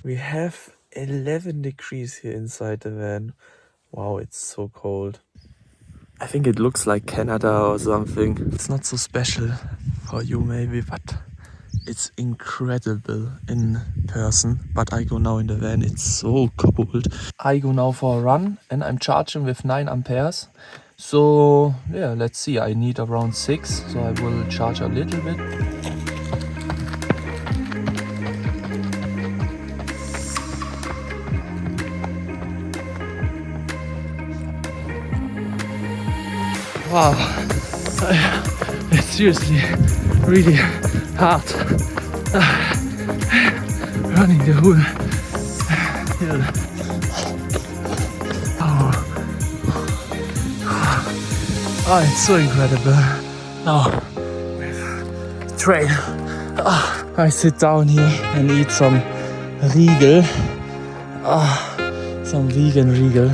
We have 11 degrees here inside the van. Wow, it's so cold. I think it looks like Canada or something. It's not so special for you maybe, but it's incredible in person. But I go now in the van, it's so cold. I go now for a run and I'm charging with 9 amperes. So yeah, let's see, I need around 6, so I will charge a little bit. Wow, it's seriously really hard running the whole hill. Oh, it's so incredible. Now, trail. I sit down here and eat some Riegel. Some vegan Riegel.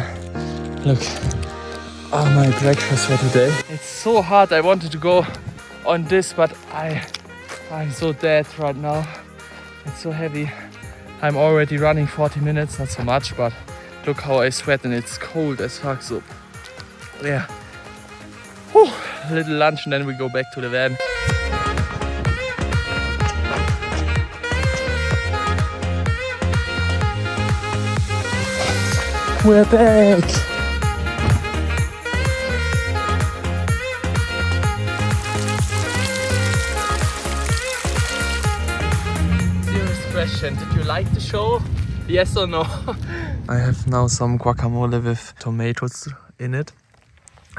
Look. Oh, my breakfast for today. It's so hard. I wanted to go on this, but I'm so dead right now. It's so heavy. I'm already running 40 minutes, not so much, but look how I sweat and it's cold as fuck. So yeah, whew, a little lunch and then we go back to the van. We're back. Question. Did you like the show? Yes or no? I have now some guacamole with tomatoes in it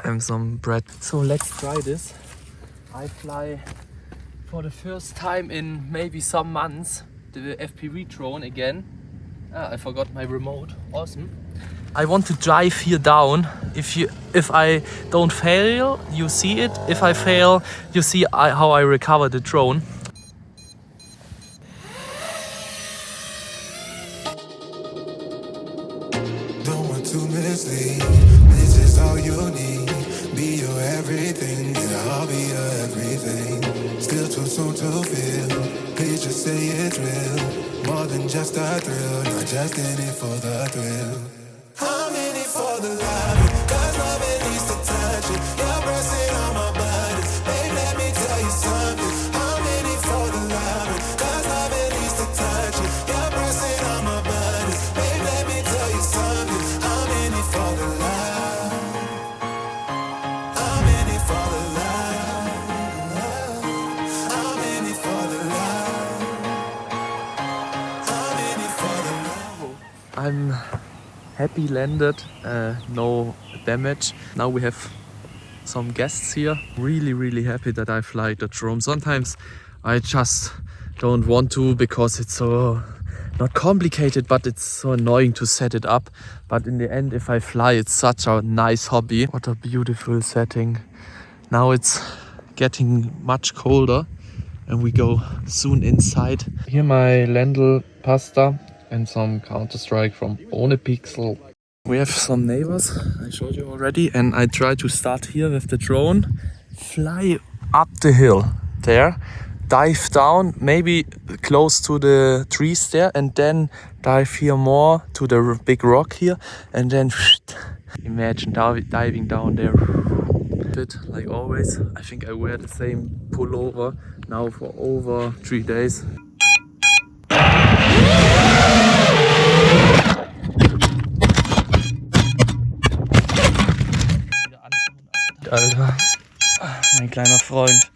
and some bread. So let's try this. I fly for the first time in maybe some months the FPV drone again. I forgot my remote. Awesome. I want to drive here down. If I don't fail, you see it. If I fail, you see how I recover the drone. This is all you need. Be your everything, yeah, I'll be your everything. Still too soon to feel. Please just say it's real. More than just a thrill, not just in it for the thrill. I'm in it for the love, cause love it needs to touch it. You're pressing on my buttons, babe, let me tell you something. I'm in it for the love, cause love it needs to touch it. You're pressing on my buttons, babe, let me tell you something. I'm in it for the love. I'm in it for the love. I'm in it for the love. I'm in it for the love. I'm happy landed, no damage. Now we have some guests here. Really happy that I fly the drone. Sometimes I just don't want to because it's so not complicated, but it's so annoying to set it up. But in the end, if I fly, it's such a nice hobby. What a beautiful setting. Now it's getting much colder and we go soon inside. Here my lentil pasta and some Counter-Strike from Ohne Pixel. We have some neighbors, I showed you already, and I try to start here with the drone, fly up the hill there, dive down, maybe close to the trees there, and then dive here more to the big rock here, and then imagine diving down there. Bit like always. I think I wear the same pullover now for over 3 days. Alter, mein kleiner Freund.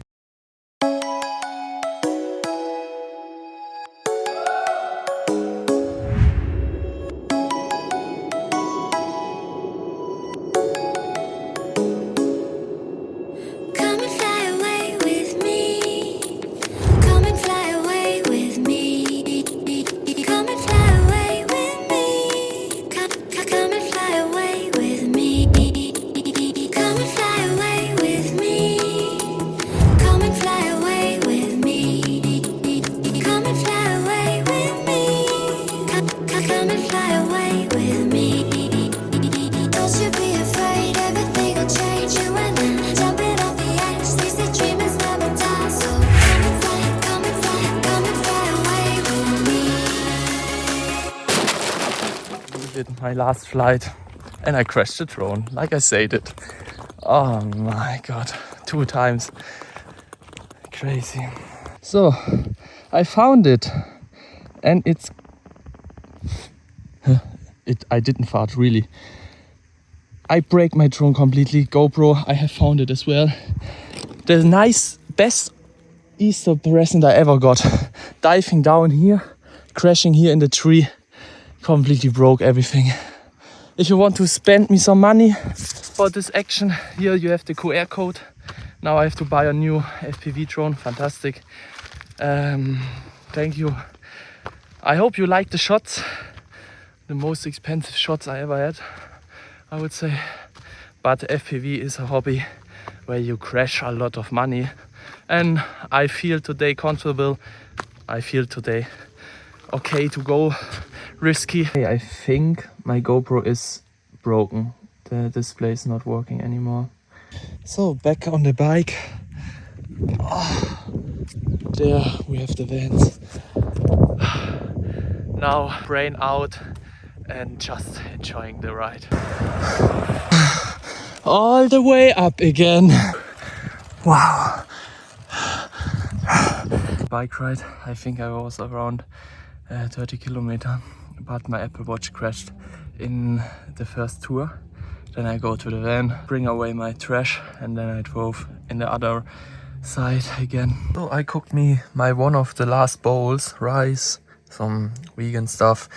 did my last flight and I crashed the drone, like I said it. Oh my god, 2 times. Crazy. So, I found it and I didn't fart, really. I break my drone completely. GoPro, I have found it as well. The best Easter present I ever got. Diving down here, crashing here in the tree, completely broke everything. If you want to spend me some money for this action, here you have the QR code. Now I have to buy a new FPV drone. Fantastic. Thank you. I hope you like the shots. The most expensive shots I ever had, I would say. But FPV is a hobby where you crash a lot of money. And I feel today comfortable. I feel today okay to go risky. I think my GoPro is broken. The display is not working anymore. So back on the bike. Oh, there we have the vans. Now brain out and just enjoying the ride. All the way up again. Wow. Bike ride, I think I was around 30 kilometers, but my Apple Watch crashed in the first tour. Then I go to the van, bring away my trash, and then I drove in the other side again. So I cooked me my one of the last bowls, rice, some vegan stuff,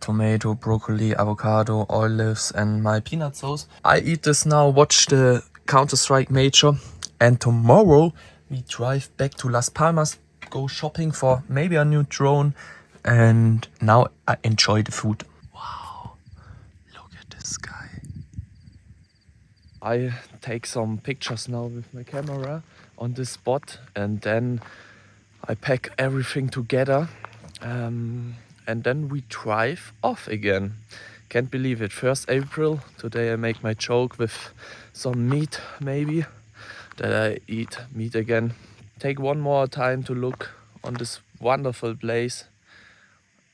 tomato, broccoli, avocado, olives and my peanut sauce. I eat this now, watch the Counter-Strike Major, and tomorrow we drive back to Las Palmas, go shopping for maybe a new drone, and now I enjoy the food. Wow, look at this guy. I take some pictures now with my camera on this spot, and then I pack everything together. And then we drive off again. Can't believe it, 1st April. Today I make my joke with some meat maybe, that I eat meat again. Take one more time to look on this wonderful place,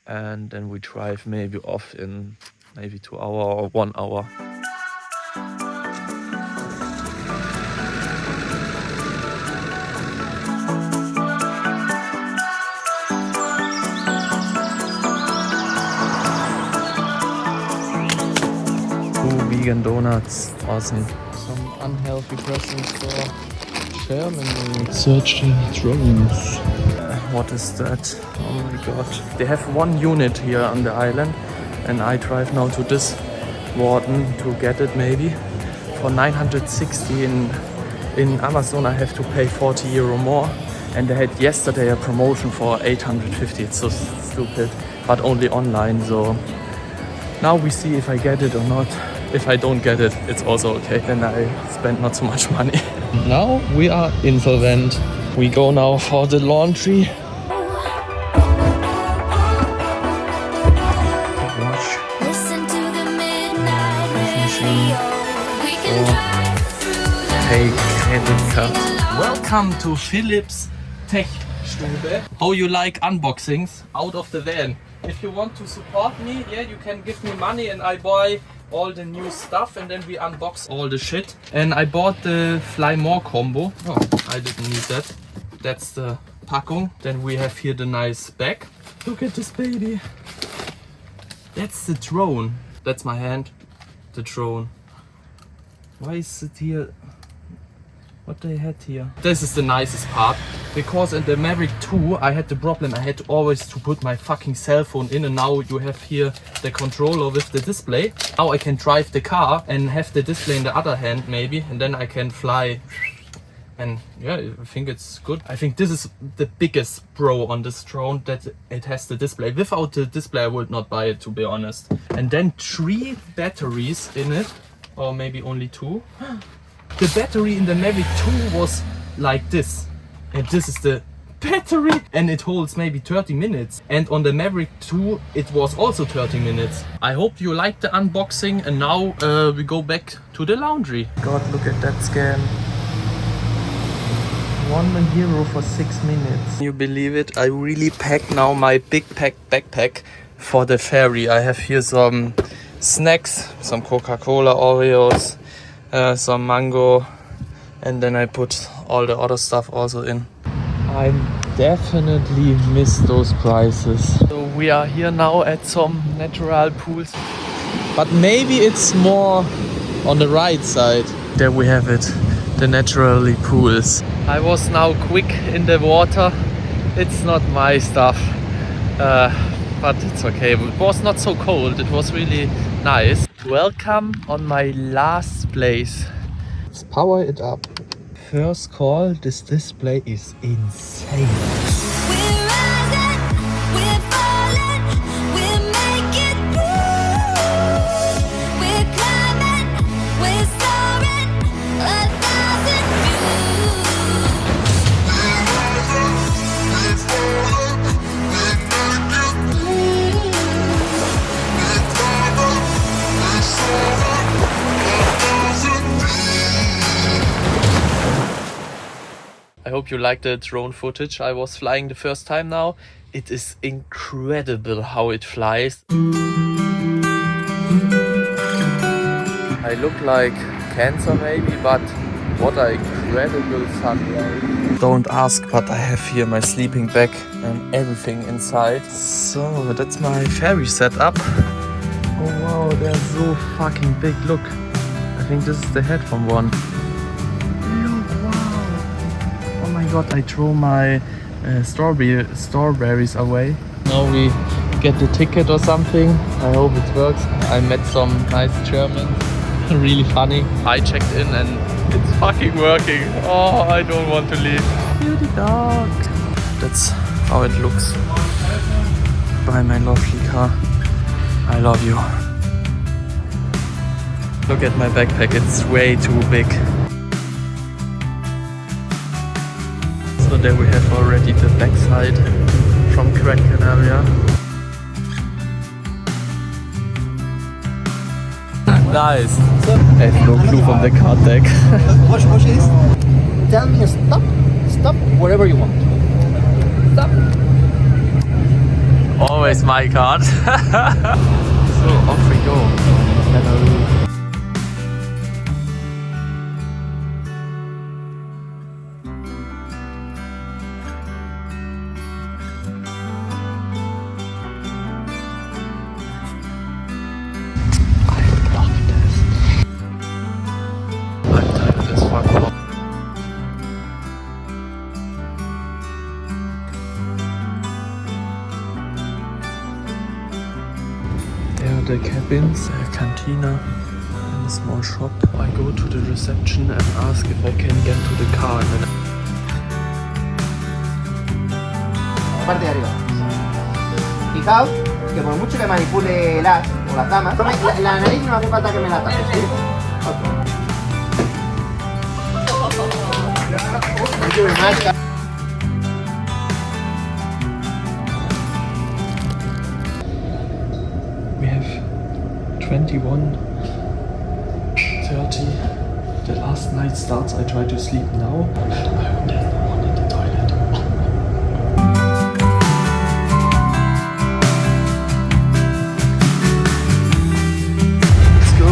and then we drive maybe off in maybe 2 hours or 1 hour. Vegan donuts, awesome. Some unhealthy presents for Germany. Searching drones. What is that? Oh my god. They have 1 unit here on the island, and I drive now to this warden to get it maybe. For 960 in Amazon I have to pay 40 euro more, and they had yesterday a promotion for 850. It's so stupid, but only online, so now we see if I get it or not. If I don't get it, it's also okay. Then I spend not so much money. Now we are insolvent. We go now for the laundry. Wash. Listen to the midnight radio. We can drive through the Hey, credit card. Welcome to Philips Tech Stube. How you like unboxings out of the van? If you want to support me, yeah, you can give me money and I buy all the new stuff, and then we unbox all the shit. And I bought the Fly More combo. Oh, I didn't need that. That's the Packung. Then we have here the nice bag. Look at this baby. That's the drone. That's my hand. The drone. Why is it here? What they had here? This is the nicest part, because in the Mavic 2 I had the problem, I had always to put my fucking cell phone in, and now you have here the controller with the display. Now I can drive the car and have the display in the other hand maybe, and then I can fly. And yeah, I think it's good. I think this is the biggest pro on this drone, that it has the display. Without the display I would not buy it, to be honest. And then 3 batteries in it, or maybe only 2. The battery in the Mavic 2 was like this, and this is the battery, and it holds maybe 30 minutes. And on the Mavic 2 it was also 30 minutes. I hope you liked the unboxing, and now we go back to the laundry. God, look at that scan. 1 euro for 6 minutes. Can you believe it? I really packed now my big backpack for the ferry. I have here some snacks, some Coca-Cola, Oreos, some mango, and then I put all the other stuff also in. I definitely miss those prices. So we are here now at some natural pools, but maybe it's more on the right side. There we have it, the naturally pools. I was now quick in the water. It's not my stuff, but it's okay. It was not so cold, it was really nice. Welcome on my last place. Let's power it up. First call, this display is insane. We're rising, we're falling, we're making moves. We're climbing, we're soaring, 1,000 views. I hope you like the drone footage. I was flying the first time now. It is incredible how it flies. I look like cancer maybe, but what an incredible sunrise. Don't ask, but I have here my sleeping bag and everything inside. So that's my ferry setup. Oh wow, they're so fucking big. Look, I think this is the head from one. Oh my god, I throw my strawberries away. Now we get the ticket or something. I hope it works. I met some nice Germans. Really funny. I checked in and it's fucking working. Oh, I don't want to leave. Here the dog. That's how it looks by my lovely car. I love you. Look at my backpack, it's way too big. So there we have already the backside from Gran Canaria. Nice. I have no clue from the card deck. Watch this. Tell me stop. Stop wherever you want. Stop. Always my card. So off we go. Canary. The cabins, a cantina and a small shop. I go to the reception and ask if I can get to the car. Parte de arriba. Fijaos que por mucho que manipule el as o las damas, la nariz no hace falta que me la tapes. Thank you very much. We have 21:30. The last night starts. I try to sleep now. I hope there's no one in the toilet. Let's go.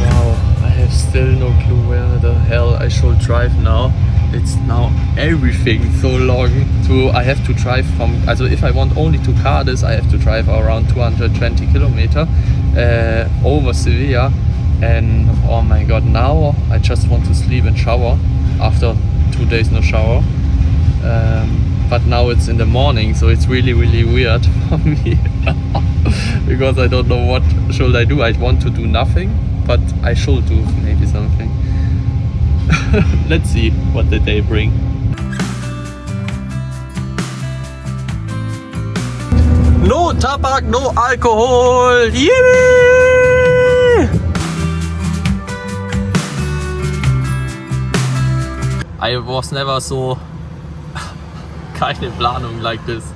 Wow, I have still no clue where the hell I should drive now. It's now everything so long to I have to drive from, also if I want only to car this, I have to drive around 220 kilometers over Sevilla, and oh my god, now I just want to sleep and shower after 2 days no shower, but now it's in the morning, so it's really weird for me because I don't know what should I do. I want to do nothing, but I should do maybe something. Let's see what the day brings. No tobacco, no alcohol! Yeah! I was never so keine Planung like this.